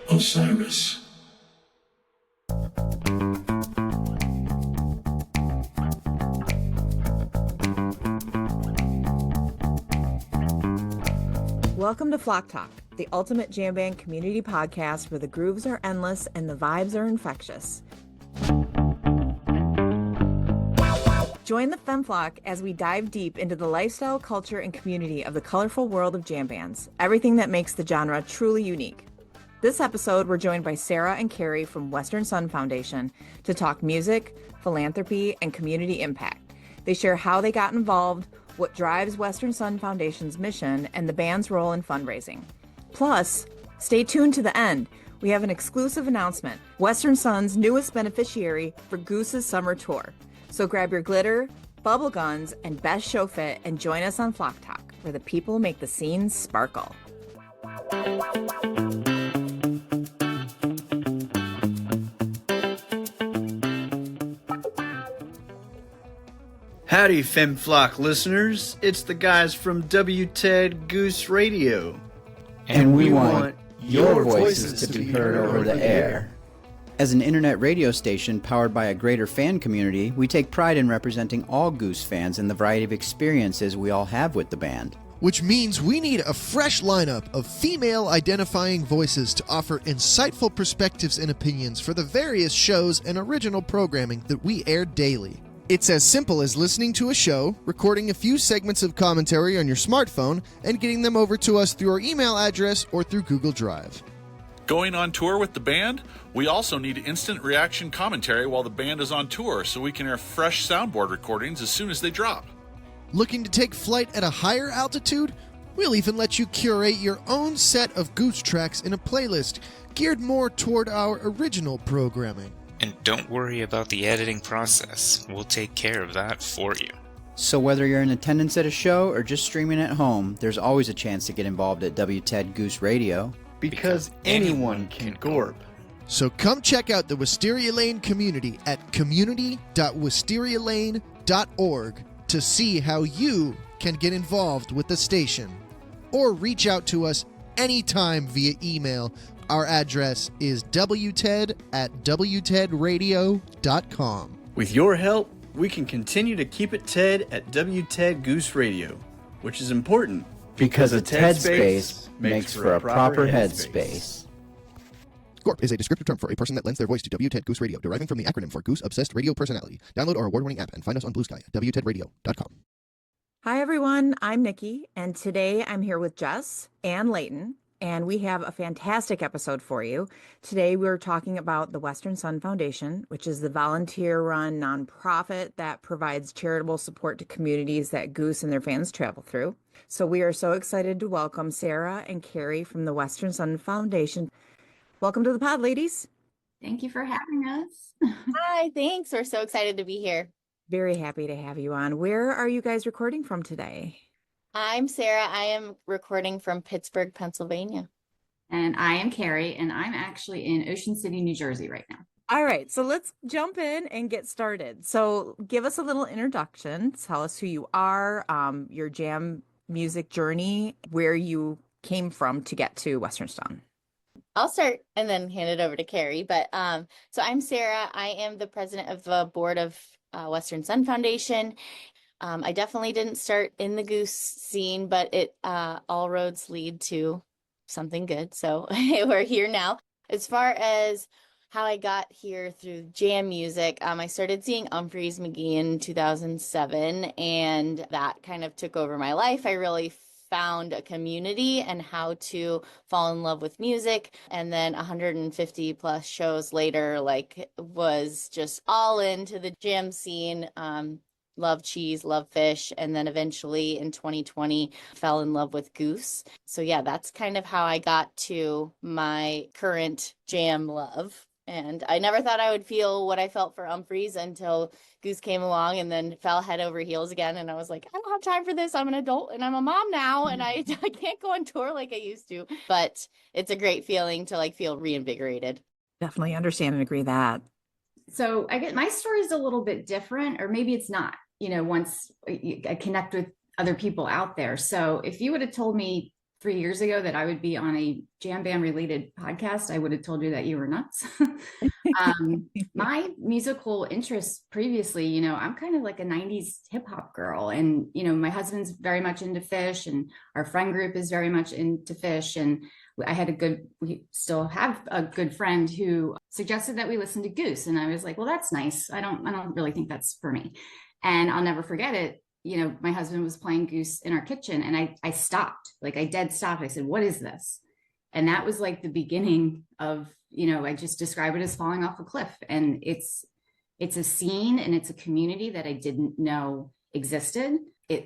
Osiris. Welcome to Flock Talk, the ultimate jam band community podcast where the grooves are endless and the vibes are infectious. Join the Femme Flock as we dive deep into the lifestyle, culture, and community of the colorful world of jam bands, everything that makes the genre truly unique. This episode, we're joined by Sarah and Cari from Western Sun Foundation to talk music, philanthropy, and community impact. They share how they got involved, what drives Western Sun Foundation's mission, and the band's role in fundraising. Plus, stay tuned to the end. We have an exclusive announcement, Western Sun's newest beneficiary for Goose's summer tour. So grab your glitter, bubble guns, and best show fit and join us on Flock Talk, where the people make the scenes sparkle. Howdy, Femme Flock listeners. It's the guys from WTED Goose Radio. And we want your voices to be heard over the air. As an internet radio station powered by a greater fan community, we take pride in representing all Goose fans and the variety of experiences we all have with the band. Which means we need a fresh lineup of female-identifying voices to offer insightful perspectives and opinions for the various shows and original programming that we air daily. It's as simple as listening to a show, recording a few segments of commentary on your smartphone, and getting them over to us through our email address or through Google Drive. Going on tour with the band? We also need instant reaction commentary while the band is on tour so we can air fresh soundboard recordings as soon as they drop. Looking to take flight at a higher altitude? We'll even let you curate your own set of Goose tracks in a playlist geared more toward our original programming. And don't worry about the editing process. We'll take care of that for you. So whether you're in attendance at a show or just streaming at home, there's always a chance to get involved at WTED Goose Radio. Because anyone can gorp. So come check out the Wisteria Lane community at community.wisterialane.org to see how you can get involved with the station. Or reach out to us anytime via email. Our address is wted@wtedradio.com. With your help, we can continue to keep it TED at WTED Goose Radio, which is important. Because a TED space makes for a proper headspace. GORP is a descriptive term for a person that lends their voice to WTED Goose Radio, deriving from the acronym for Goose Obsessed Radio Personality. Download our award-winning app and find us on Blue Sky at wtedradio.com. Hi, everyone. I'm Nikki, and today I'm here with Jess and Layton, and we have a fantastic episode for you. Today, we're talking about the Western Sun Foundation, which is the volunteer-run nonprofit that provides charitable support to communities that Goose and their fans travel through. So we are so excited to welcome Sarah and Cari from the Western Sun Foundation. Welcome to the pod, ladies. Thank you for having us. Hi, thanks. We're so excited to be here. Very happy to have you on. Where are you guys recording from today? I'm Sarah. I am recording from Pittsburgh, Pennsylvania. And I am Cari, and I'm actually in Ocean City, New Jersey right now. All right, so let's jump in and get started. So give us a little introduction. Tell us who you are, your jam music journey, where you came from to get to Western Sun. I'll start and then hand it over to Cari. But so I'm Sarah. I am the president of the board of Western Sun Foundation. I definitely didn't start in the Goose scene, but it all roads lead to something good. So we're here now. As far as how I got here through jam music, I started seeing Umphrey's McGee in 2007, and that kind of took over my life. I really found a community and how to fall in love with music. And then 150 plus shows later, was just all into the jam scene. Love cheese, love fish, and then eventually in 2020 fell in love with Goose. So yeah, that's kind of how I got to my current jam love. And I never thought I would feel what I felt for Umphrey's until Goose came along and then fell head over heels again. And I was like, I don't have time for this. I'm an adult and I'm a mom now, and I can't go on tour like I used to. But it's a great feeling to feel reinvigorated. Definitely understand and agree that. So I get my story is a little bit different, or maybe it's not, once I connect with other people out there. So if you would have told me 3 years ago that I would be on a jam band related podcast, I would have told you that you were nuts. My musical interests previously, I'm kind of like a 90s hip hop girl. And, my husband's very much into Fish, and our friend group is very much into Fish. And we still have a good friend who suggested that we listen to Goose. And I was like, well, that's nice. I don't really think that's for me. And I'll never forget it. My husband was playing Goose in our kitchen, and I stopped, like I dead stopped. I said, what is this? And that was like the beginning of, I just describe it as falling off a cliff. And it's a scene and it's a community that I didn't know existed.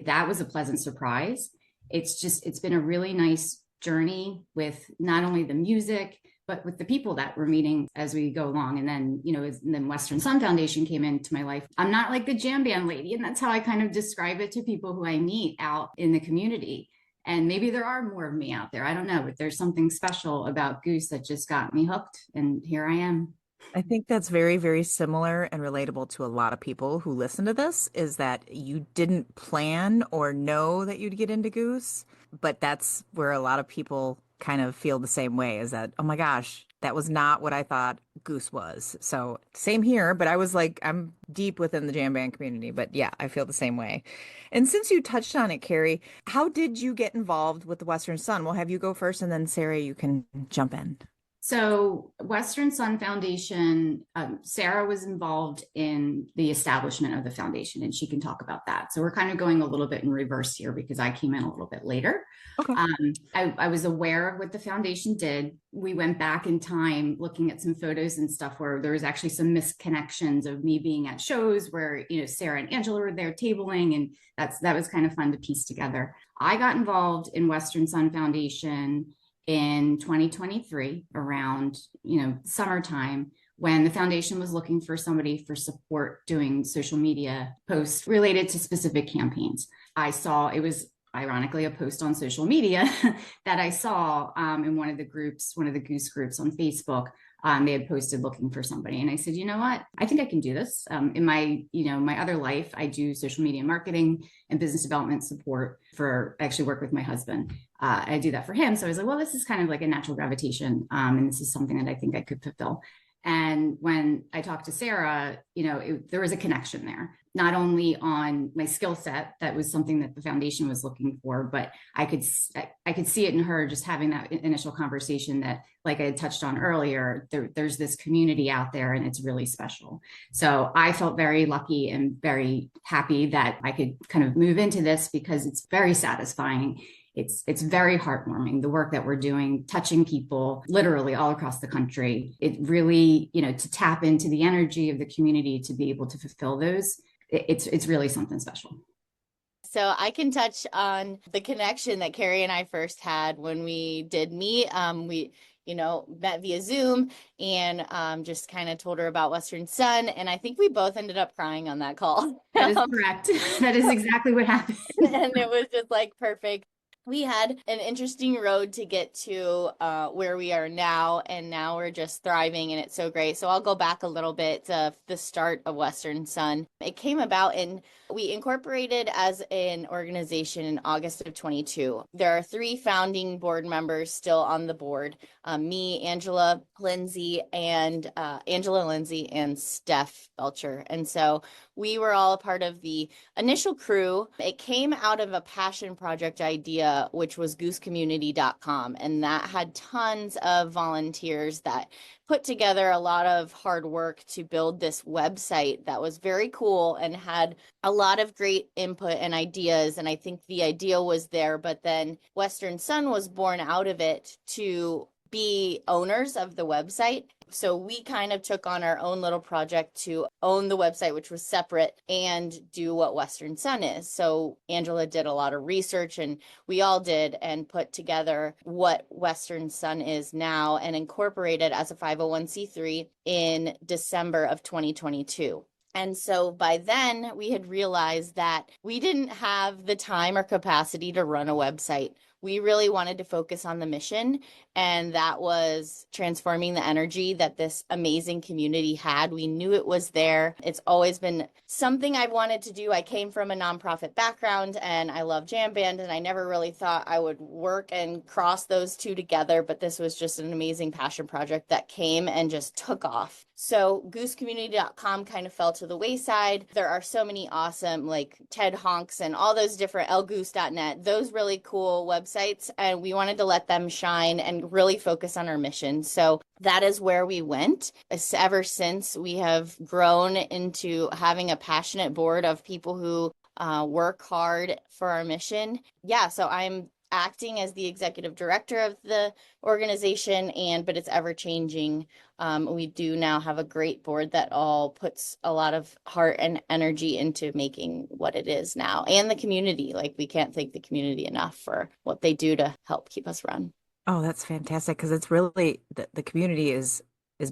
That was a pleasant surprise. It's been a really nice journey with not only the music, but with the people that we're meeting as we go along. And then, and then Western Sun Foundation came into my life. I'm not like the jam band lady. And that's how I kind of describe it to people who I meet out in the community. And maybe there are more of me out there. I don't know, but there's something special about Goose that just got me hooked. And here I am. I think that's very, very similar and relatable to a lot of people who listen to this, is that you didn't plan or know that you'd get into Goose, but that's where a lot of people kind of feel the same way, is that, oh my gosh, that was not what I thought Goose was. So same here, but I was like, I'm deep within the jam band community, but yeah, I feel the same way. And since you touched on it, Cari, how did you get involved with the Western Sun? We'll have you go first, and then Sarah, you can jump in. So Western Sun Foundation, Sarah was involved in the establishment of the foundation, and she can talk about that. So we're kind of going a little bit in reverse here because I came in a little bit later. Okay. I was aware of what the foundation did. We went back in time looking at some photos and stuff where there was actually some misconnections of me being at shows where, Sarah and Angela were there tabling, and that was kind of fun to piece together. I got involved in Western Sun Foundation in 2023 around, summertime, when the foundation was looking for somebody for support doing social media posts related to specific campaigns. I saw, it was ironically a post on social media that I saw in one of the Goose groups on Facebook. They had posted looking for somebody. And I said, you know what, I think I can do this. In my, my other life, I do social media marketing and business development support I actually work with my husband. I do that for him. So I was like, well, this is kind of like a natural gravitation. And this is something that I think I could fulfill. And when I talked to Sarah, there was a connection there, not only on my skill set, that was something that the foundation was looking for, but I could see it in her just having that initial conversation that, like I had touched on earlier, there's this community out there and it's really special. So I felt very lucky and very happy that I could kind of move into this because it's very satisfying. It's very heartwarming, the work that we're doing, touching people literally all across the country. It really, to tap into the energy of the community to be able to fulfill those, it's really something special. So I can touch on the connection that Cari and I first had when we did meet. We met via Zoom and just kind of told her about Western Sun. And I think we both ended up crying on that call. That is correct. That is exactly what happened. And it was just like perfect. We had an interesting road to get to where we are now, and now we're just thriving, and it's so great. So I'll go back a little bit to the start of Western Sun. It came about, and we incorporated as an organization in August of 22. There are 3 founding board members still on the board: me, Angela Lindsay, and Steph Belcher. And so we were all a part of the initial crew. It came out of a passion project idea, which was goosecommunity.com. And that had tons of volunteers that put together a lot of hard work to build this website that was very cool and had a lot of great input and ideas. And I think the idea was there, but then Western Sun was born out of it to be owners of the website. So we kind of took on our own little project to own the website, which was separate, and do what Western Sun is. So Angela did a lot of research, and we all did, and put together what Western Sun is now and incorporated as a 501c3 in December of 2022. And so by then we had realized that we didn't have the time or capacity to run a website. we really wanted to focus on the mission, and that was transforming the energy that this amazing community had. We knew it was there. It's always been something I've wanted to do. I came from a nonprofit background and I love jam band, and I never really thought I would work and cross those two together, but this was just an amazing passion project that came and just took off. So goosecommunity.com kind of fell to the wayside. There are so many awesome like TED Honks and all those different lgoose.net, those really cool websites. And we wanted to let them shine and really focus on our mission. So that is where we went. Ever since, we have grown into having a passionate board of people who work hard for our mission. Yeah, so I'm acting as the executive director of the organization, but it's ever changing. We do now have a great board that all puts a lot of heart and energy into making what it is now, and the community. Like, we can't thank the community enough for what they do to help keep us run. Oh, that's fantastic, because it's really the community is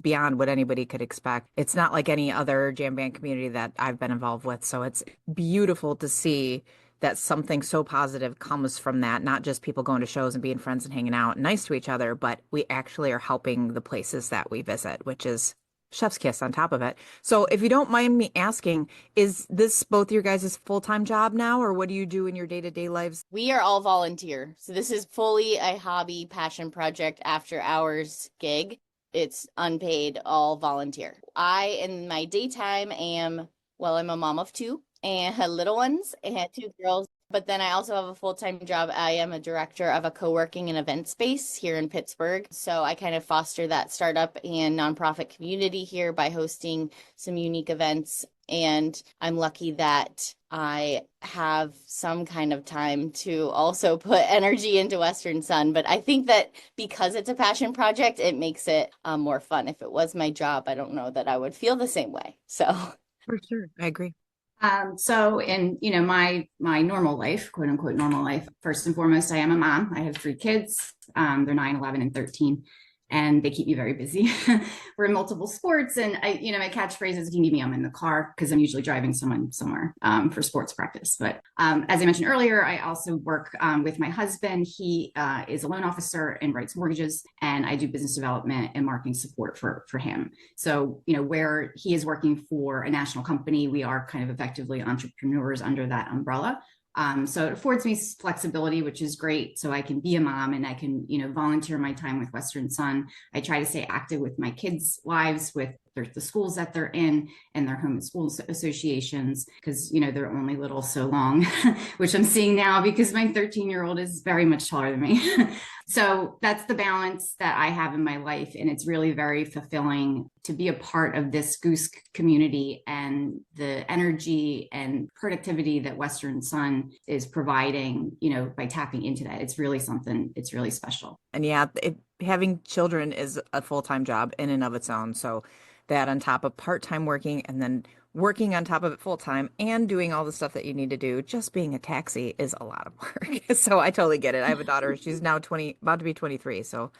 beyond what anybody could expect. It's not like any other jam band community that I've been involved with. So it's beautiful to see that something so positive comes from that, not just people going to shows and being friends and hanging out, nice to each other, but we actually are helping the places that we visit, which is chef's kiss on top of it. So if you don't mind me asking, is this both your guys' full-time job now, or what do you do in your day-to-day lives? We are all volunteer. So this is fully a hobby passion project after hours gig. It's unpaid, all volunteer. In my daytime, I'm a mom of two and little ones and two girls. But then I also have a full-time job. I am a director of a co-working and event space here in Pittsburgh. So I kind of foster that startup and nonprofit community here by hosting some unique events. And I'm lucky that I have some kind of time to also put energy into Western Sun. But I think that because it's a passion project, it makes it more fun. If it was my job, I don't know that I would feel the same way. So For sure, I agree. So in, my normal life, quote unquote, normal life, first and foremost, I am a mom. I have 3 kids. They're 9, 11, and 13. And they keep me very busy. We're in multiple sports, and my catchphrase is, if you need me, I'm in the car, because I'm usually driving someone somewhere for sports practice. But as I mentioned earlier, I also work with my husband. He is a loan officer and writes mortgages, and I do business development and marketing support for him. So, where he is working for a national company, we are kind of effectively entrepreneurs under that umbrella. So it affords me flexibility, which is great. So I can be a mom and I can, volunteer my time with Western Sun. I try to stay active with my kids' lives, with the schools that they're in and their home and school associations, because, they're only little so long, which I'm seeing now because my 13-year-old is very much taller than me. So that's the balance that I have in my life. And it's really very fulfilling to be a part of this Goose community and the energy and productivity that Western Sun is providing, by tapping into that. It's really something, it's really special. And yeah, having children is a full-time job in and of its own. So that on top of part-time working and then working on top of it full-time and doing all the stuff that you need to do, just being a taxi is a lot of work. So I totally get it. I have a daughter. She's now about to be 23. So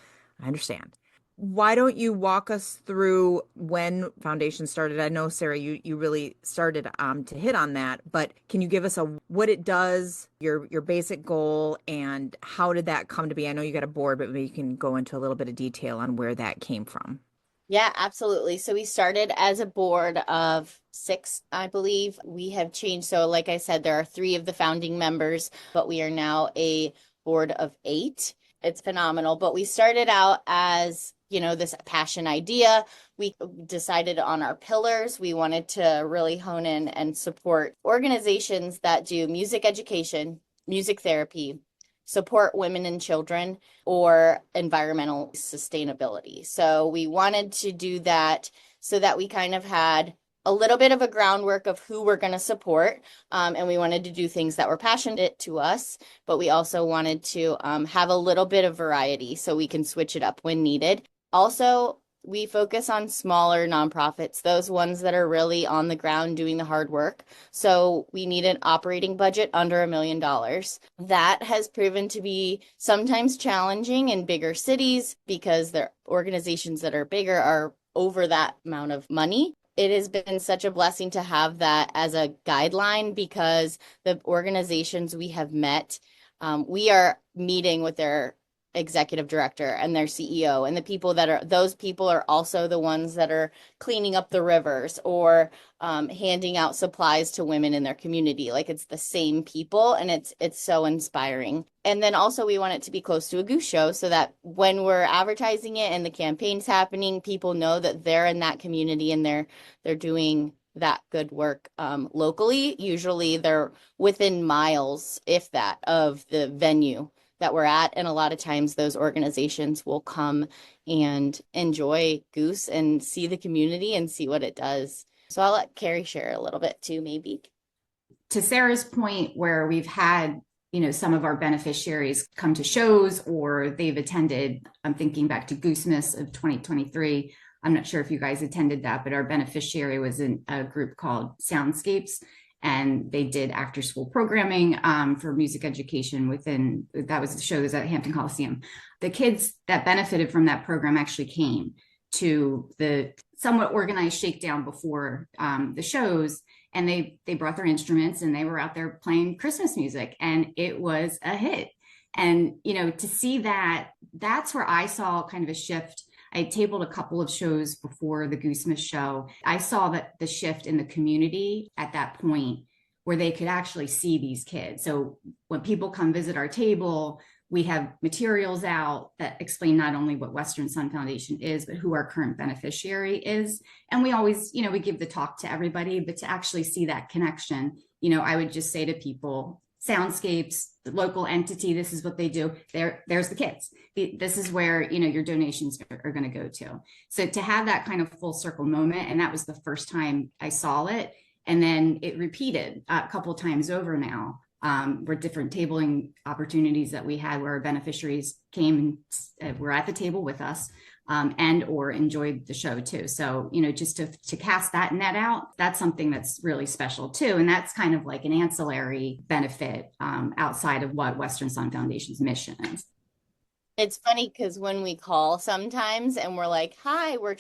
I understand. Why don't you walk us through when Foundation started? I know, Sarah, you really started to hit on that, but can you give us what it does, your basic goal, and how did that come to be? I know you got a board, but maybe you can go into a little bit of detail on where that came from. Yeah, absolutely. So we started as a board of 6, I believe. We have changed. So like I said, there are 3 of the founding members, but we are now a board of 8. It's phenomenal. But we started out as, this passion idea. We decided on our pillars. We wanted to really hone in and support organizations that do music education, music therapy, support women and children, or environmental sustainability. So we wanted to do that so that we kind of had a little bit of a groundwork of who we're going to support. And we wanted to do things that were passionate to us, but we also wanted to have a little bit of variety so we can switch it up when needed. Also, we focus on smaller nonprofits, those ones that are really on the ground doing the hard work. So we need an operating budget under $1 million. That has proven to be sometimes challenging in bigger cities because their organizations that are bigger are over that amount of money. It has been such a blessing to have that as a guideline because the organizations we have met We are meeting with their executive director and their CEO, and those people are also the ones that are cleaning up the rivers or handing out supplies to women in their community. Like, it's the same people, and it's so inspiring. And then also we want it to be close to a Goose show so that when we're advertising it and the campaign's happening, people know that they're in that community and they're doing that good work locally. Usually they're within miles, if that, of the venue that we're at. And a lot of times those organizations will come and enjoy Goose and see the community and see what it does. So I'll let Cari share a little bit too, maybe. To Sarah's point, where we've had, some of our beneficiaries come to shows or they've attended, I'm thinking back to Goosemas of 2023. I'm not sure if you guys attended that, but our beneficiary was in a group called Soundscapes, and they did after school programming for music education that was the show that was at Hampton Coliseum. The kids that benefited from that program actually came to the somewhat organized shakedown before the shows, and they brought their instruments and they were out there playing Christmas music, and it was a hit. And, to see that's where I saw kind of a shift. I tabled a couple of shows before the Goosemas show. I saw that the shift in the community at that point where they could actually see these kids. So when people come visit our table, we have materials out that explain not only what Western Sun Foundation is, but who our current beneficiary is. And we always, we give the talk to everybody, but to actually see that connection, I would just say to people, Soundscapes, the local entity, this is what they do. There's the kids. This is where, your donations are going to go to. So to have that kind of full circle moment, and that was the first time I saw it. And then it repeated a couple of times over now, where different tabling opportunities that we had where our beneficiaries came and were at the table with us. And or enjoyed the show too. So, just to cast that net out, that's something that's really special too. And that's kind of like an ancillary benefit outside of what Western Sun Foundation's mission is. It's funny because when we call sometimes and we're like, hi, we're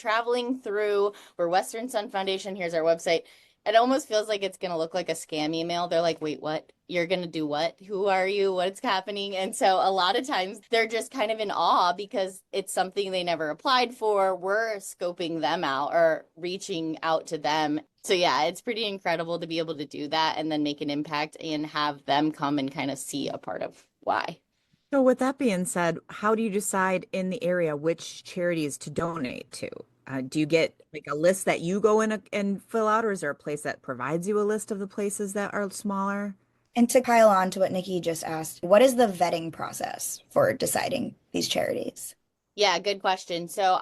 Western Sun Foundation, here's our website. It almost feels like it's going to look like a scam email. They're like, wait, what? You're going to do what? Who are you? What's happening? And so a lot of times they're just kind of in awe because it's something they never applied for. We're scoping them out or reaching out to them. So yeah, it's pretty incredible to be able to do that and then make an impact and have them come and kind of see a part of why. So with that being said, how do you decide in the area which charities to donate to? Do you get like a list that you go in and fill out, or is there a place that provides you a list of the places that are smaller? And to pile on to what Nikki just asked, what is the vetting process for deciding these charities? Yeah, good question. So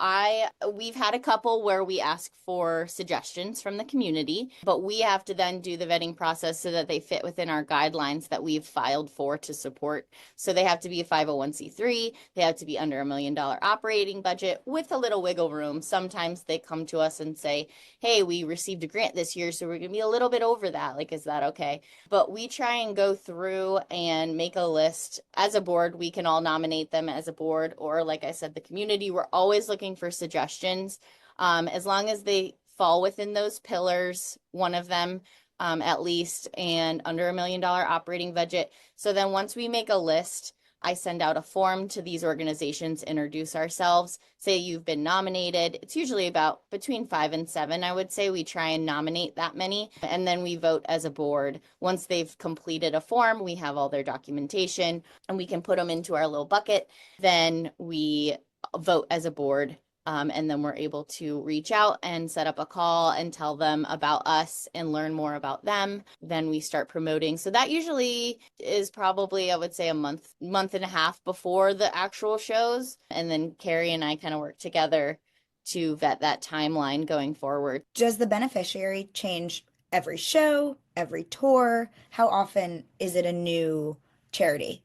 we've had a couple where we ask for suggestions from the community, but we have to then do the vetting process so that they fit within our guidelines that we've filed for to support. So they have to be a 501c3, they have to be under $1 million operating budget with a little wiggle room. Sometimes they come to us and say, hey, we received a grant this year, so we're going to be a little bit over that. Like, is that okay? But we try and go through and make a list. As a board, we can all nominate them as a board, or like I said, the community. We're always looking for suggestions, as long as they fall within those pillars, one of them at least, and under $1 million operating budget. So then once we make a list, I send out a form to these organizations, introduce ourselves, say you've been nominated. It's usually about between 5 and 7, I would say. We try and nominate that many, and then we vote as a board. Once they've completed a form, we have all their documentation, and we can put them into our little bucket. Then we vote as a board, and then we're able to reach out and set up a call and tell them about us and learn more about them. Then we start promoting. So that usually is probably, I would say, a month and a half before the actual shows. And then Cari and I kind of work together to vet that timeline going forward. Does the beneficiary change every show, every tour? How often is it a new charity?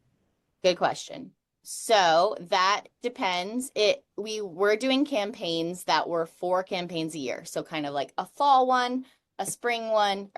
Good question. So that depends. We're doing campaigns that were 4 campaigns a year. So kind of like a fall one, a spring one,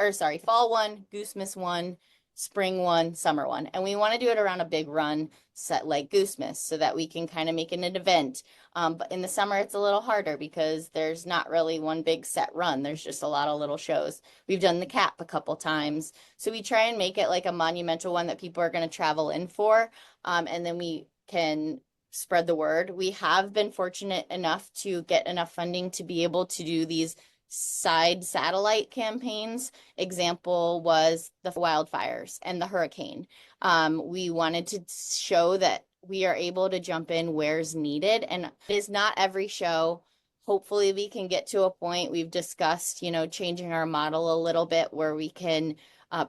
fall one, Goosemas one, spring one, summer one. And we want to do it around a big run set like Goose so that we can kind of make it an event. But in the summer, it's a little harder because there's not really one big set run. There's just a lot of little shows. We've done the CAP a couple times. So we try and make it like a monumental one that people are going to travel in for. And then we can spread the word. We have been fortunate enough to get enough funding to be able to do these side satellite campaigns. Example was the wildfires and the hurricane. We wanted to show that we are able to jump in where's needed, and it is not every show. Hopefully we can get to a point, we've discussed, changing our model a little bit where we can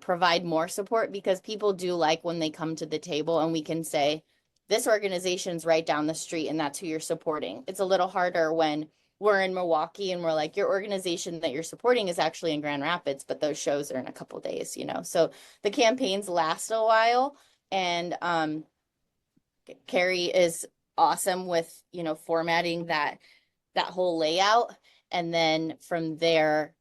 provide more support, because people do like when they come to the table and we can say, this organization's right down the street and that's who you're supporting. It's a little harder when we're in Milwaukee and we're like, your organization that you're supporting is actually in Grand Rapids, but those shows are in a couple of days, So the campaigns last a while, and Cari is awesome with, formatting that whole layout. And then from there,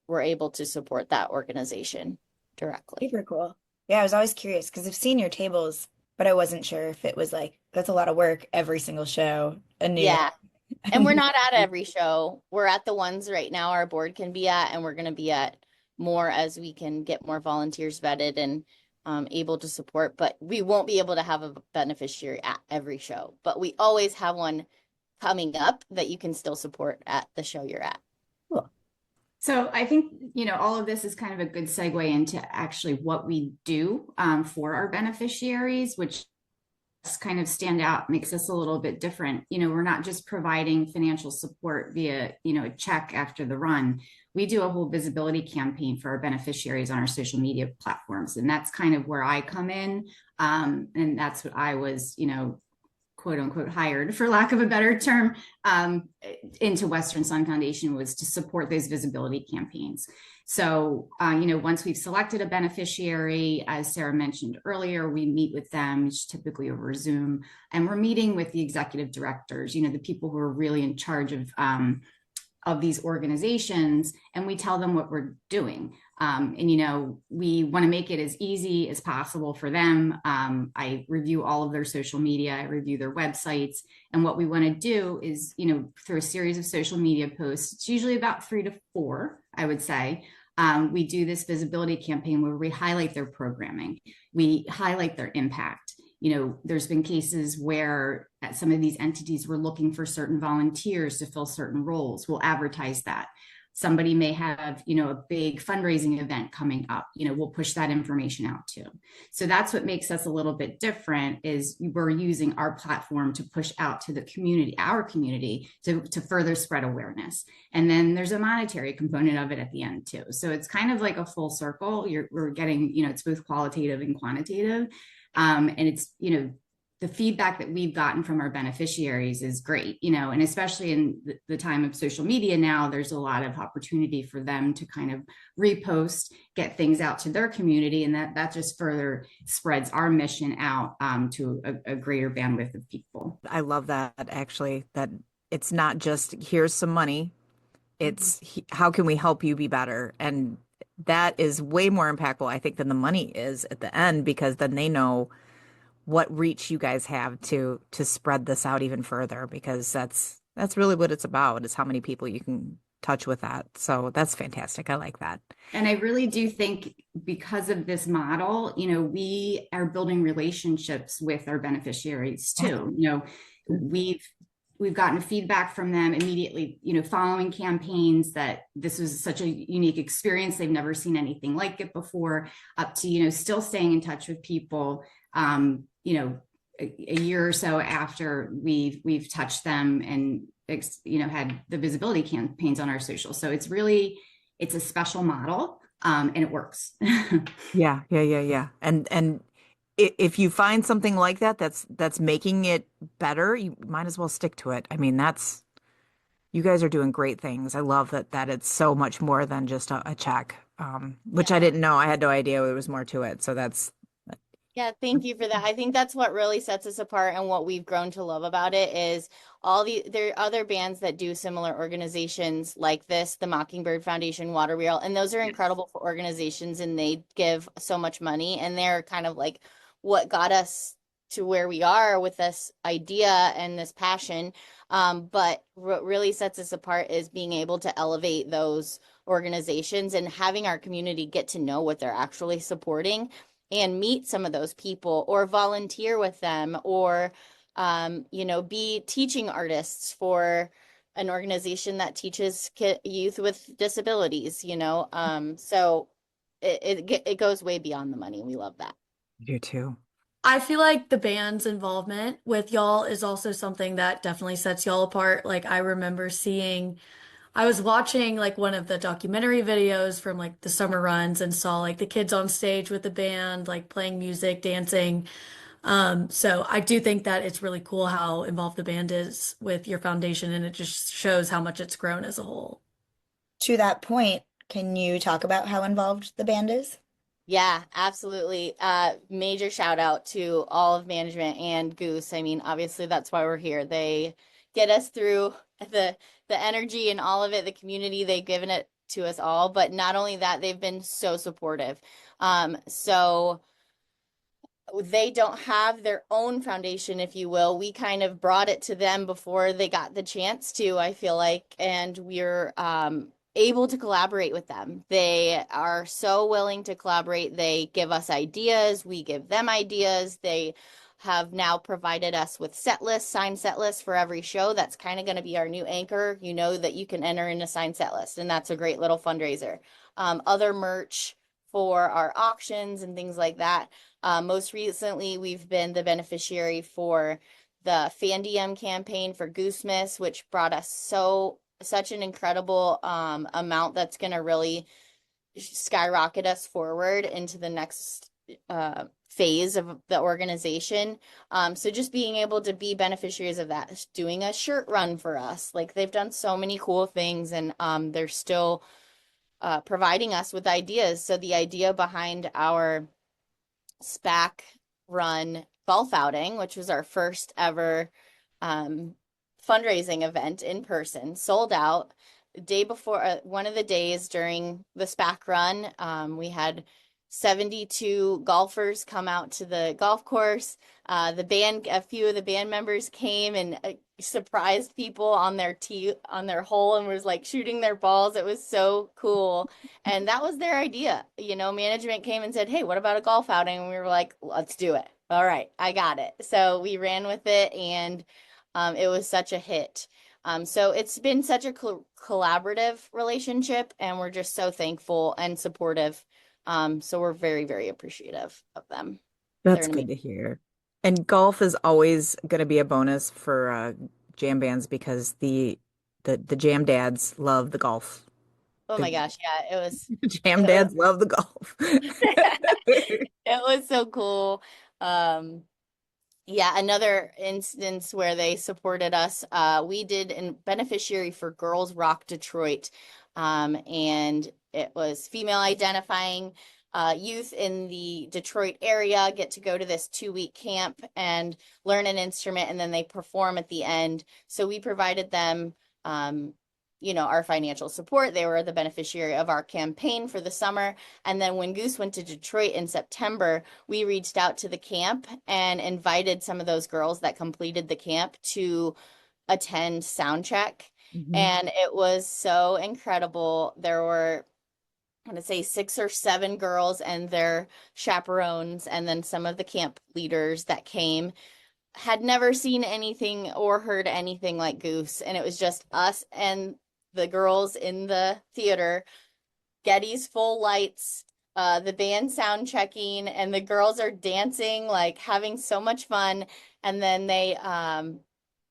we're able to support that organization directly. Super cool. Yeah, I was always curious because I've seen your tables, but I wasn't sure if it was like, that's a lot of work every single show. Yeah. And we're not at every show. We're at the ones right now our board can be at, and we're going to be at more as we can get more volunteers vetted and able to support. But we won't be able to have a beneficiary at every show. But we always have one coming up that you can still support at the show you're at. Cool. So I think, all of this is kind of a good segue into actually what we do for our beneficiaries, which kind of stand out, makes us a little bit different. We're not just providing financial support via, a check after the run. We do a whole visibility campaign for our beneficiaries on our social media platforms. And that's kind of where I come in. And that's what I was, quote unquote, hired, for lack of a better term, into Western Sun Foundation, was to support those visibility campaigns. So, once we've selected a beneficiary, as Sarah mentioned earlier, we meet with them, typically over Zoom, and we're meeting with the executive directors, the people who are really in charge of these organizations, and we tell them what we're doing. We want to make it as easy as possible for them. I review all of their social media, I review their websites, and what we want to do is, through a series of social media posts, it's usually about 3 to 4, I would say. We do this visibility campaign where we highlight their programming, we highlight their impact. There's been cases where some of these entities were looking for certain volunteers to fill certain roles. We'll advertise that. Somebody may have, a big fundraising event coming up, we'll push that information out too. So that's what makes us a little bit different, is we're using our platform to push out to the community, our community, to further spread awareness. And then there's a monetary component of it at the end too. So it's kind of like a full circle. We're getting, it's both qualitative and quantitative. And it's, the feedback that we've gotten from our beneficiaries is great, and especially in the time of social media now, there's a lot of opportunity for them to kind of repost, get things out to their community. And that just further spreads our mission out to a greater bandwidth of people. I love that, actually, that it's not just here's some money. It's how can we help you be better? And that is way more impactful, I think, than the money is at the end, because then they know what reach you guys have to spread this out even further, because that's really what it's about, is how many people you can touch with that. So that's fantastic. I like that. And I really do think because of this model, we are building relationships with our beneficiaries too. We've gotten feedback from them immediately, following campaigns, that this was such a unique experience. They've never seen anything like it before, up to, still staying in touch with people, a year or so after we've touched them and, had the visibility campaigns on our social. So it's a special model, and it works. Yeah. And if you find something like that, that's making it better, you might as well stick to it. I mean, you guys are doing great things. I love that it's so much more than just a check, which I didn't know. I had no idea there was more to it. So Yeah, thank you for that. I think that's what really sets us apart and what we've grown to love about it is there are other bands that do similar organizations like this, the Mockingbird Foundation, Water Wheel, and those are incredible for organizations and they give so much money and they're kind of like what got us to where we are with this idea and this passion. But what really sets us apart is being able to elevate those organizations and having our community get to know what they're actually supporting and meet some of those people or volunteer with them or be teaching artists for an organization that teaches youth with disabilities. So it goes way beyond the money. We love that. You too. I feel like the band's involvement with y'all is also something that definitely sets y'all apart. Like I remember I was watching like one of the documentary videos from like the summer runs and saw like the kids on stage with the band, like playing music, dancing. So I do think that it's really cool how involved the band is with your foundation, and it just shows how much it's grown as a whole. To that point, can you talk about how involved the band is? Yeah, absolutely. Major shout out to all of management and Goose. I mean, obviously that's why we're here. They get us through the the energy and all of it, the community, they've given it to us all. But not only that, they've been so supportive. So they don't have their own foundation, if you will. We kind of brought it to them before they got the chance to, I feel like, and we're able to collaborate with them. They are so willing to collaborate. They give us ideas, we give them ideas. They have now provided us with signed set lists for every show. That's kind of going to be our new anchor. You know that you can enter in a signed set list, and that's a great little fundraiser. Other merch for our auctions and things like that. Most recently, we've been the beneficiary for the Fandium campaign for Goose, which brought us such an incredible amount that's going to really skyrocket us forward into the next phase of the organization. So just being able to be beneficiaries of that, doing a shirt run for us, like they've done so many cool things, and they're still providing us with ideas. So the idea behind our SPAC run golf outing, which was our first ever fundraising event in person, sold out the day before, one of the days during the SPAC run. We had 72 golfers come out to the golf course. A few of the band members came and surprised people on their hole and was like shooting their balls. It was so cool. And that was their idea. Management came and said, "Hey, what about a golf outing?" And we were like, "Let's do it." All right, I got it. So we ran with it, and it was such a hit. So it's been such a collaborative relationship, and we're just so thankful and supportive. So we're very, very appreciative of them. That's good to hear. And golf is always going to be a bonus for jam bands because the jam dads love the golf. Oh my gosh, yeah, it was jam dads love the golf. It was so cool. Yeah, another instance where they supported us. We did a beneficiary for Girls Rock Detroit, and it was female identifying youth in the Detroit area get to go to this 2-week camp and learn an instrument, and then they perform at the end. So we provided them, our financial support. They were the beneficiary of our campaign for the summer. And then when Goose went to Detroit in September, we reached out to the camp and invited some of those girls that completed the camp to attend sound check. Mm-hmm. And it was so incredible. There were, I'm going to say 6 or 7 girls and their chaperones, and then some of the camp leaders that came had never seen anything or heard anything like Goose. And it was just us and the girls in the theater, Getty's full lights, the band sound checking, and the girls are dancing, like having so much fun. And then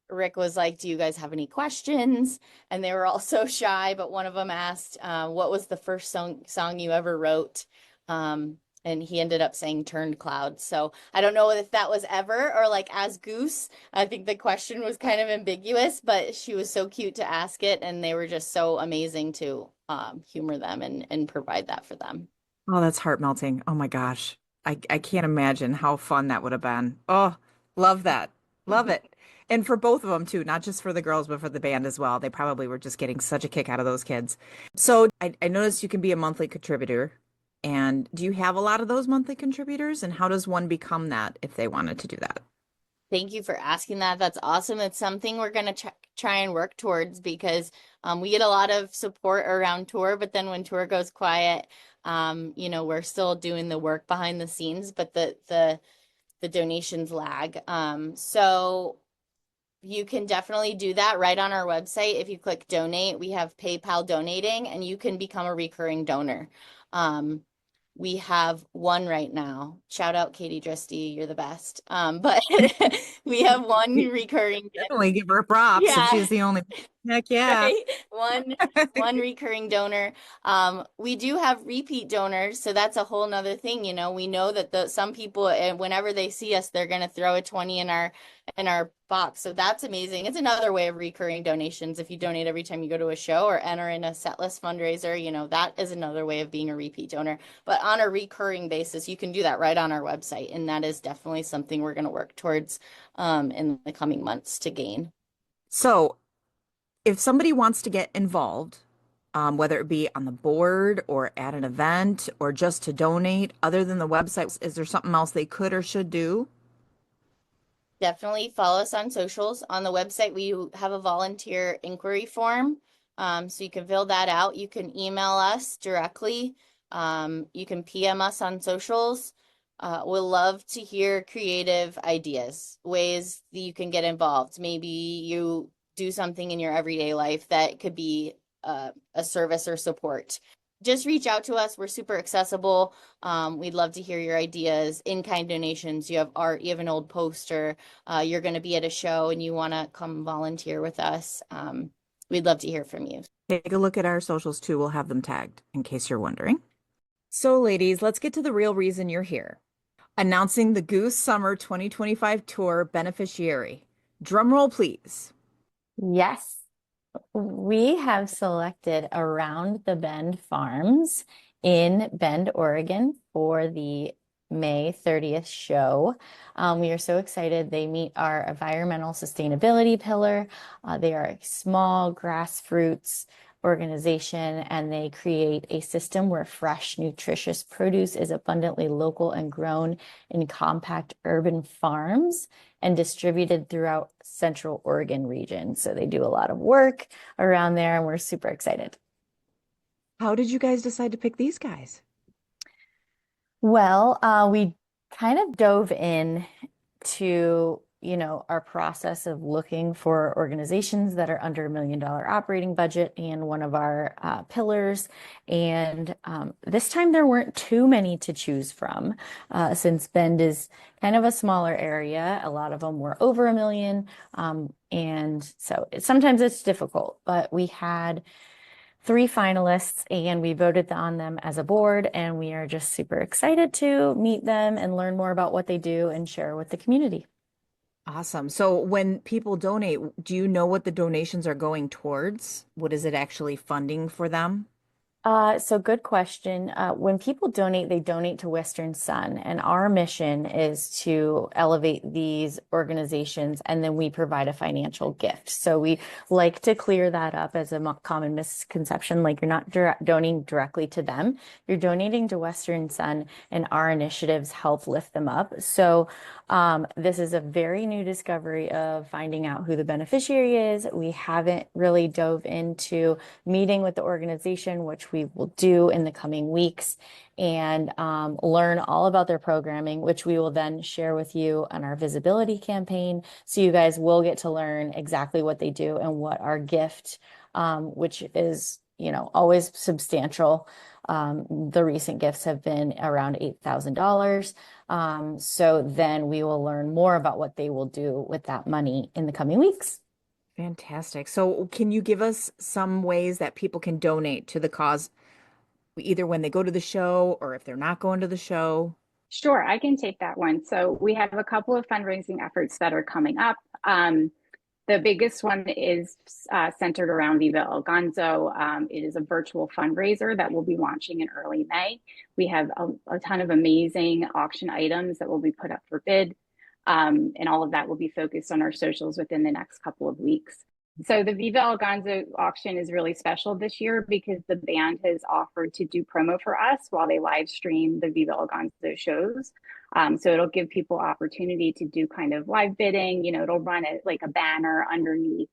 Rick was like, "Do you guys have any questions?" And they were all so shy, but one of them asked, "What was the first song you ever wrote?" And he ended up saying Turned Clouds. So I don't know if that was ever or like as Goose. I think the question was kind of ambiguous, but she was so cute to ask it. And they were just so amazing to humor them and provide that for them. Oh, that's heart melting. Oh my gosh. I can't imagine how fun that would have been. Oh, love that. Love it. And for both of them too, not just for the girls, but for the band as well. They probably were just getting such a kick out of those kids. So I noticed you can be a monthly contributor. And do you have a lot of those monthly contributors? And how does one become that if they wanted to do that? Thank you for asking that. That's awesome. It's something we're going to try and work towards because we get a lot of support around tour, but then when tour goes quiet, we're still doing the work behind the scenes, but the donations lag. So you can definitely do that right on our website. If you click donate, we have PayPal donating and you can become a recurring donor. We have one right now. Shout out Katie Dristy, you're the best. But we have one recurring. Definitely give her props if Yeah. she's the only. Heck yeah. Right? One recurring donor. We do have repeat donors, so that's a whole nother thing. We know that some people, and whenever they see us, they're going to throw a 20 in our box. So that's amazing. It's another way of recurring donations. If you donate every time you go to a show or enter in a setlist fundraiser, that is another way of being a repeat donor. But on a recurring basis, you can do that right on our website, and that is definitely something we're going to work towards in the coming months to gain. So if somebody wants to get involved, whether it be on the board or at an event or just to donate, other than the website, is there something else they could or should do? Definitely follow us on socials. On the website, we have a volunteer inquiry form. So you can fill that out. You can email us directly. You can PM us on socials. We'll love to hear creative ideas, ways that you can get involved. Maybe you do something in your everyday life that could be a service or support. Just reach out to us. We're super accessible. We'd love to hear your ideas, in-kind donations. You have art, you have an old poster, you're going to be at a show and you want to come volunteer with us. We'd love to hear from you. Take a look at our socials too. We'll have them tagged in case you're wondering. So ladies, let's get to the real reason you're here. Announcing the Goose Summer 2025 Tour beneficiary. Drum roll, please. Yes. We have selected Around the Bend Farms in Bend, Oregon for the May 30th show. We are so excited. They meet our environmental sustainability pillar. They are a small grassroots organization, and they create a system where fresh, nutritious produce is abundantly local and grown in compact urban farms and distributed throughout Central Oregon region. So they do a lot of work around there, and we're super excited. How did you guys decide to pick these guys? Well, we kind of dove in to our process of looking for organizations that are under $1 million operating budget and one of our pillars. And this time there weren't too many to choose from, since Bend is kind of a smaller area. A lot of them were over $1 million. And so sometimes it's difficult, but we had 3 finalists and we voted on them as a board, and we are just super excited to meet them and learn more about what they do and share with the community. Awesome. So when people donate, do you know what the donations are going towards? What is it actually funding for them? So good question. When people donate, they donate to Western Sun, and our mission is to elevate these organizations, and then we provide a financial gift. So we like to clear that up as a common misconception, like you're not donating directly to them, you're donating to Western Sun, and our initiatives help lift them up. So this is a very new discovery of finding out who the beneficiary is. We haven't really dove into meeting with the organization, which we will do in the coming weeks, and learn all about their programming, which we will then share with you on our visibility campaign. So you guys will get to learn exactly what they do and what our gift, which is, always substantial. The recent gifts have been around $8,000. So then we will learn more about what they will do with that money in the coming weeks. Fantastic. So can you give us some ways that people can donate to the cause, either when they go to the show or if they're not going to the show? Sure, I can take that one. So we have a couple of fundraising efforts that are coming up. The biggest one is centered around Viva El Ganzo. It is a virtual fundraiser that will be launching in early May. We have a ton of amazing auction items that will be put up for bid, and all of that will be focused on our socials within the next couple of weeks. So the Viva El Ganzo auction is really special this year because the band has offered to do promo for us while they live stream the Viva El Ganzo shows. So it'll give people opportunity to do kind of live bidding. It'll run like a banner underneath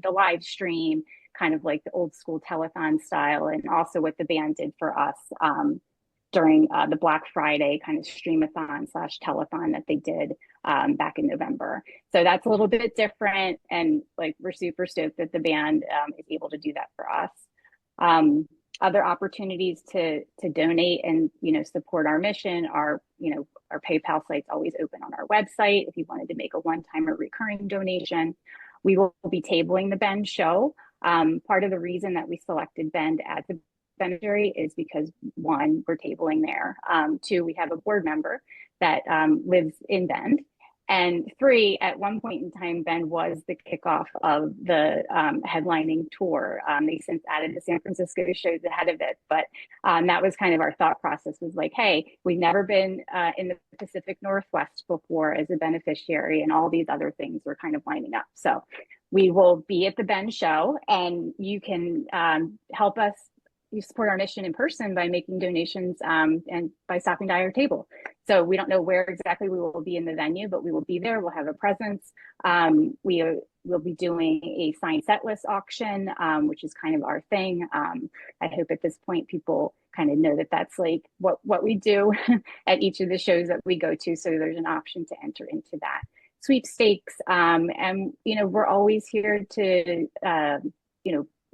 the live stream, kind of like the old school telethon style, and also what the band did for us during the Black Friday kind of streamathon / telethon that they did back in November. So that's a little bit different, and like we're super stoked that the band is able to do that for us. Other opportunities to donate and support our mission are our PayPal site's always open on our website if you wanted to make a one-time or recurring donation. We will be tabling the Bend show. Part of the reason that we selected Bend as a beneficiary is because 1, we're tabling there. 2, we have a board member that lives in Bend. And 3, at one point in time, Bend was the kickoff of the headlining tour. They since added the San Francisco shows ahead of it. But that was kind of our thought process, was like, hey, we've never been in the Pacific Northwest before as a beneficiary, and all these other things were kind of lining up. So we will be at the Bend show, and you can help us. You support our mission in person by making donations and by stopping by our table. So we don't know where exactly we will be in the venue, but we will be there. We'll have a presence. We will be doing a signed set list auction, which is kind of our thing. I hope at this point people kind of know that that's like what we do at each of the shows that we go to. So there's an option to enter into that sweepstakes. And, we're always here to,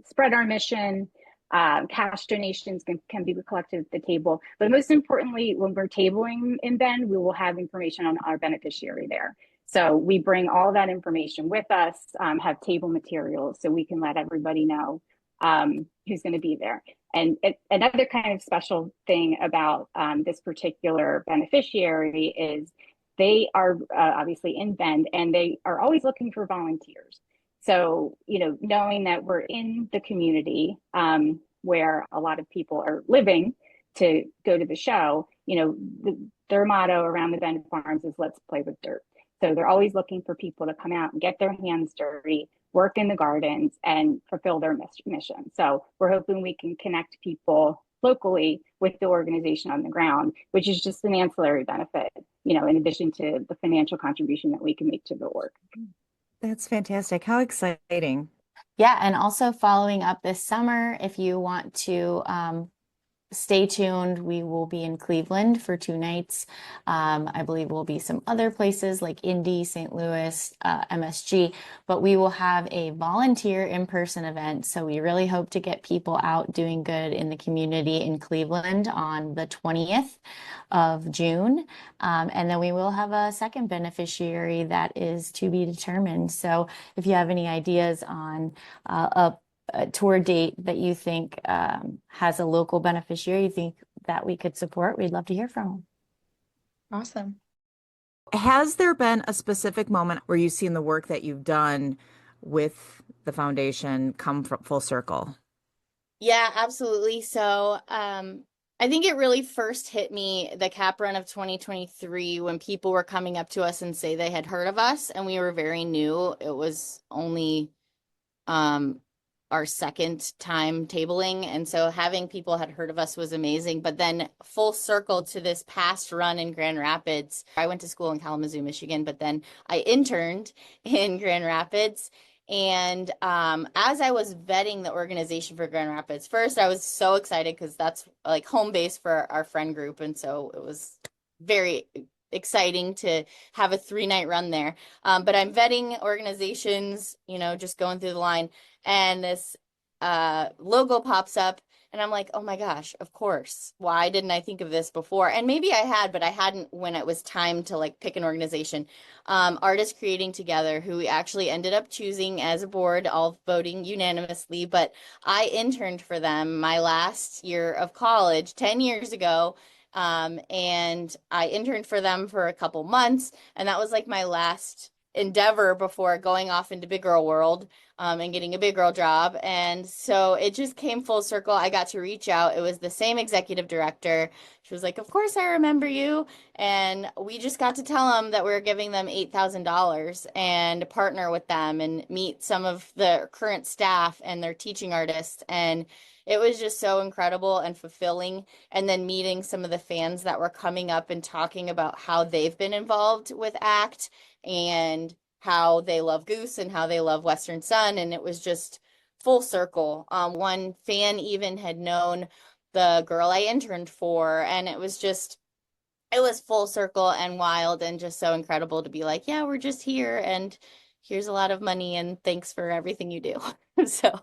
spread our mission. Cash donations can be collected at the table. But most importantly, when we're tabling in Bend, we will have information on our beneficiary there. So we bring all that information with us, have table materials so we can let everybody know who's going to be there. And another kind of special thing about this particular beneficiary is they are obviously in Bend, and they are always looking for volunteers. So, knowing that we're in the community where a lot of people are living to go to the show, their motto around the Bend Farms is let's play with dirt. So they're always looking for people to come out and get their hands dirty, work in the gardens, and fulfill their mission. So we're hoping we can connect people locally with the organization on the ground, which is just an ancillary benefit, in addition to the financial contribution that we can make to the work. That's fantastic. How exciting. Yeah, and also following up this summer, if you want to stay tuned, we will be in Cleveland for 2 nights. I believe we'll be some other places like Indy, St. Louis, MSG, but we will have a volunteer in-person event. So we really hope to get people out doing good in the community in Cleveland on the 20th of June. And then we will have a second beneficiary that is to be determined. So if you have any ideas on a tour date that you think has a local beneficiary you think that we could support, we'd love to hear from them. Awesome. Has there been a specific moment where you've seen the work that you've done with the foundation come from full circle? Yeah, absolutely. So I think it really first hit me the cap run of 2023 when people were coming up to us and say they had heard of us, and we were very new. It was only our second time tabling, and so having people had heard of us was amazing. But then full circle to this past run in Grand Rapids. I went to school in Kalamazoo, Michigan, but then I interned in Grand Rapids. And as I was vetting the organization for Grand Rapids, first I was so excited because that's like home base for our friend group, and so it was very exciting to have a 3-night run there. But I'm vetting organizations, just going through the line, and this logo pops up, and I'm like, oh my gosh, of course. Why didn't I think of this before? And maybe I had, but I hadn't when it was time to like pick an organization. Artists Creating Together, who we actually ended up choosing as a board, all voting unanimously, but I interned for them my last year of college 10 years ago. And I interned for them for a couple months, and that was like my last endeavor before going off into big girl world and getting a big girl job. And so it just came full circle. I got to reach out. It was the same executive director. She was like, "Of course I remember you." And we just got to tell them that we were giving them $8,000 and partner with them and meet some of the current staff and their teaching artists. And it was just so incredible and fulfilling. And then meeting some of the fans that were coming up and talking about how they've been involved with ACT and how they love Goose and how they love Western Sun. And it was just full circle. One fan even had known the girl I interned for, and it was full circle and wild and just so incredible to be like, yeah, we're just here and here's a lot of money and thanks for everything you do. So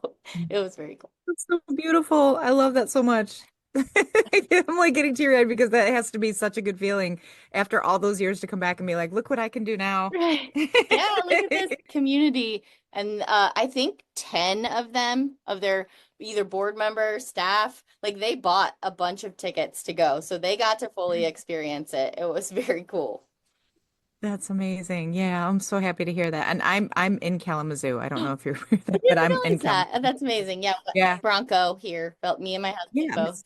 it was very cool. That's so beautiful. I love that so much. I'm like getting teary-eyed because that has to be such a good feeling after all those years to come back and be like, look what I can do now. Right. Yeah, look at this community. And I think 10 of them, of their either board members, staff, like they bought a bunch of tickets to go. So they got to fully experience it. It was very cool. That's amazing. Yeah, I'm so happy to hear that. And I'm in Kalamazoo. I don't know if you're aware of I that, didn't but I'm in realize that. Kalamazoo. That's amazing. Yeah. Yeah. Bronco here. Felt me and my husband Yeah. both.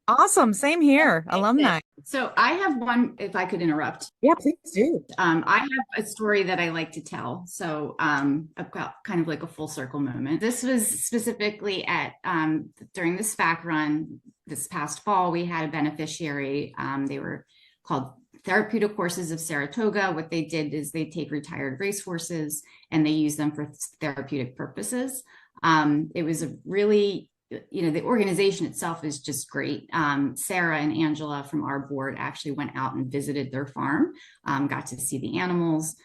Awesome. Same here. Alumni. So I have one, if I could interrupt. Yeah, please do. I have a story that I like to tell. So I've got kind of like a full circle moment. This was specifically at during the SPAC run this past fall. We had a beneficiary. They were called Therapeutic Horses of Saratoga. What they did is they take retired racehorses and they use them for therapeutic purposes. It was a really, the organization itself is just great. Sarah and Angela from our board actually went out and visited their farm, got to see the animals.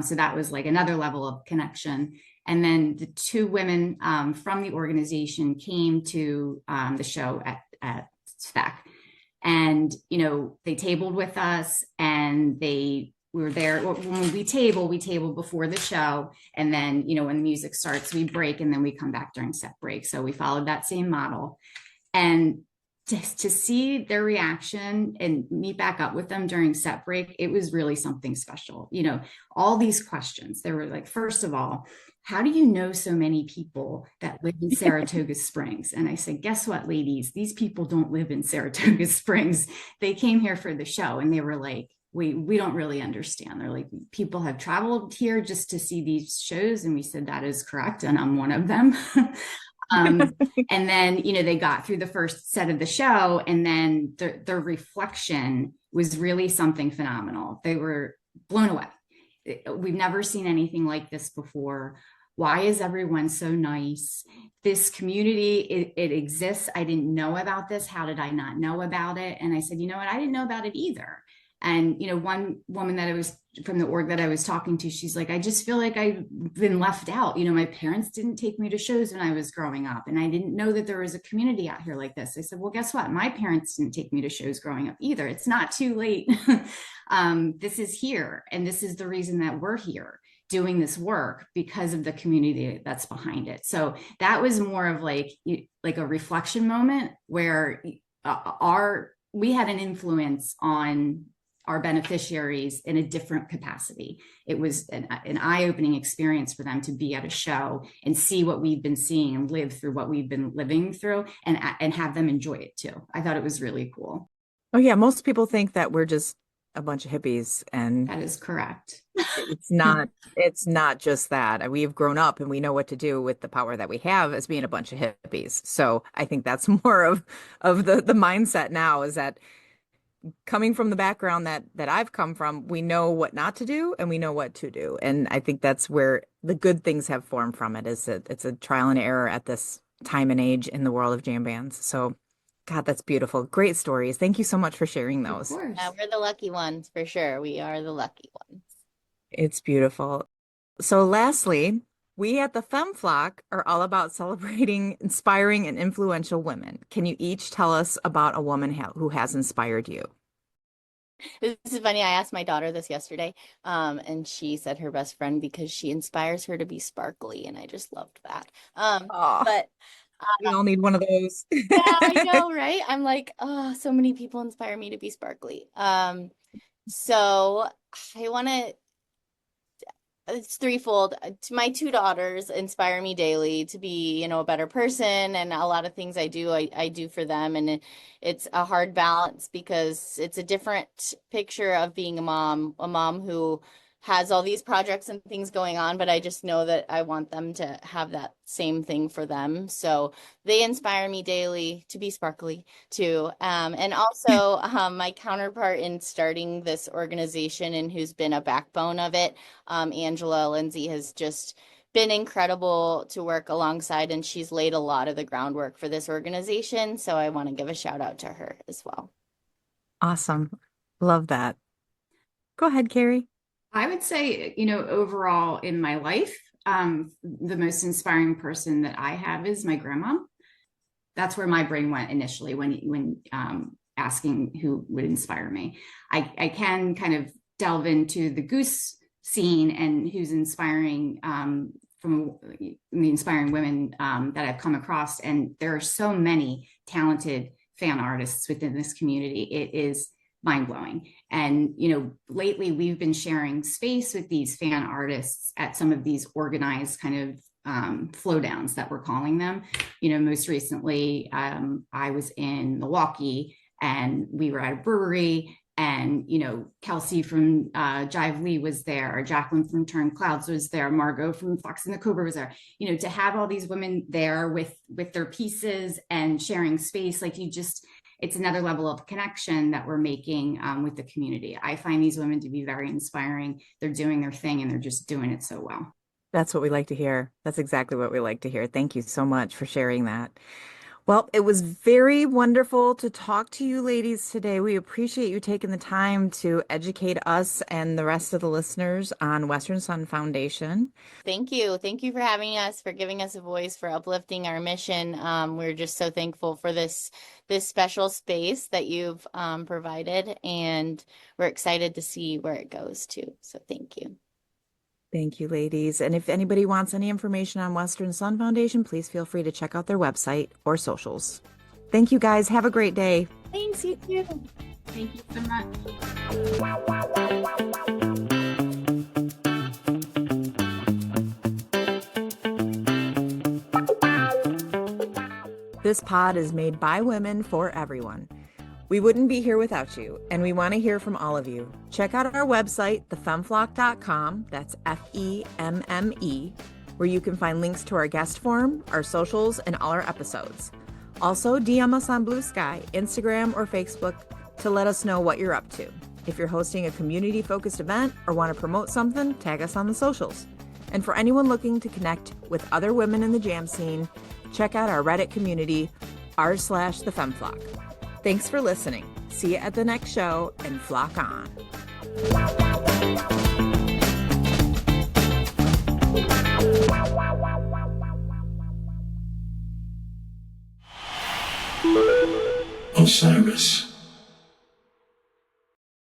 So that was like another level of connection. And then the two women from the organization came to the show at SPAC. And, they tabled with us and we were there. When we table before the show. And then, when the music starts, we break and then we come back during set break. So we followed that same model. And just to see their reaction and meet back up with them during set break, it was really something special. All these questions, they were like, first of all, how do you know so many people that live in Saratoga Springs? And I said, guess what, ladies? These people don't live in Saratoga Springs. They came here for the show and they were like, we don't really understand. They're like, people have traveled here just to see these shows. And we said, that is correct. And I'm one of them. And then, they got through the first set of the show and then their reflection was really something phenomenal. They were blown away. We've never seen anything like this before. Why is everyone so nice? This community, it exists. I didn't know about this. How did I not know about it? And I said, you know what? I didn't know about it either. And, one woman that I was from the org that I was talking to, she's like, I just feel like I've been left out. My parents didn't take me to shows when I was growing up. And I didn't know that there was a community out here like this. I said, well, guess what? My parents didn't take me to shows growing up either. It's not too late. This is here. And this is the reason that we're here doing this work because of the community that's behind it. So that was more of like a reflection moment where we had an influence on our beneficiaries in a different capacity. It was an eye-opening experience for them to be at a show and see what we've been seeing and live through what we've been living through and have them enjoy it too. I thought it was really cool. Oh yeah, most people think that we're just a bunch of hippies, and that is correct. It's not just that. We've grown up and we know what to do with the power that we have as being a bunch of hippies. So I think that's more of the mindset now, is that coming from the background that I've come from, we know what not to do and we know what to do. And I think that's where the good things have formed from it, is that it's a trial and error at this time and age in the world of jam bands. So God, that's beautiful. Great stories. Thank you so much for sharing those. Of course. Yeah, we're the lucky ones for sure. We are the lucky ones. It's beautiful. So lastly, we at the Femme Flock are all about celebrating inspiring and influential women. Can you each tell us about a woman who has inspired you? This is funny. I asked my daughter this yesterday, and she said her best friend because she inspires her to be sparkly, and I just loved that. But we all need one of those. Yeah, I know, right? I'm like, oh, so many people inspire me to be sparkly. So I want to it's threefold. My two daughters inspire me daily to be, a better person, and a lot of things I do, I do for them. And it's a hard balance because it's a different picture of being a mom who has all these projects and things going on, but I just know that I want them to have that same thing for them. So they inspire me daily to be sparkly too. And also my counterpart in starting this organization and who's been a backbone of it, Angela Lindsay, has just been incredible to work alongside, and she's laid a lot of the groundwork for this organization. So I want to give a shout out to her as well. Awesome. Love that. Go ahead, Cari. I would say, overall in my life, the most inspiring person that I have is my grandma. That's where my brain went initially when asking who would inspire me. I can kind of delve into the Goose scene and who's inspiring from the inspiring women that I've come across. And there are so many talented fan artists within this community. It is mind-blowing. And, lately we've been sharing space with these fan artists at some of these organized kind of flow downs that we're calling them. Most recently, I was in Milwaukee and we were at a brewery, and, Kelsey from Jive Lee was there, Jacqueline from Turn Clouds was there, Margot from Fox and the Cobra was there. To have all these women there with their pieces and sharing space, it's another level of connection that we're making with the community. I find these women to be very inspiring. They're doing their thing and they're just doing it so well. That's what we like to hear. That's exactly what we like to hear. Thank you so much for sharing that. Well, it was very wonderful to talk to you ladies today. We appreciate you taking the time to educate us and the rest of the listeners on Western Sun Foundation. Thank you. Thank you for having us, for giving us a voice, for uplifting our mission. We're just so thankful for this special space that you've provided, and we're excited to see where it goes too. So thank you. Thank you, ladies. And if anybody wants any information on Western Sun Foundation, please feel free to check out their website or socials. Thank you, guys. Have a great day. Thanks, you too. Thank you so much. This pod is made by women for everyone. We wouldn't be here without you, and we want to hear from all of you. Check out our website, thefemmeflock.com, that's FEMME, where you can find links to our guest form, our socials, and all our episodes. Also, DM us on Blue Sky, Instagram, or Facebook to let us know what you're up to. If you're hosting a community-focused event or want to promote something, tag us on the socials. And for anyone looking to connect with other women in the jam scene, check out our Reddit community, r/thefemmeflock. Thanks for listening. See you at the next show, and flock on. Osiris.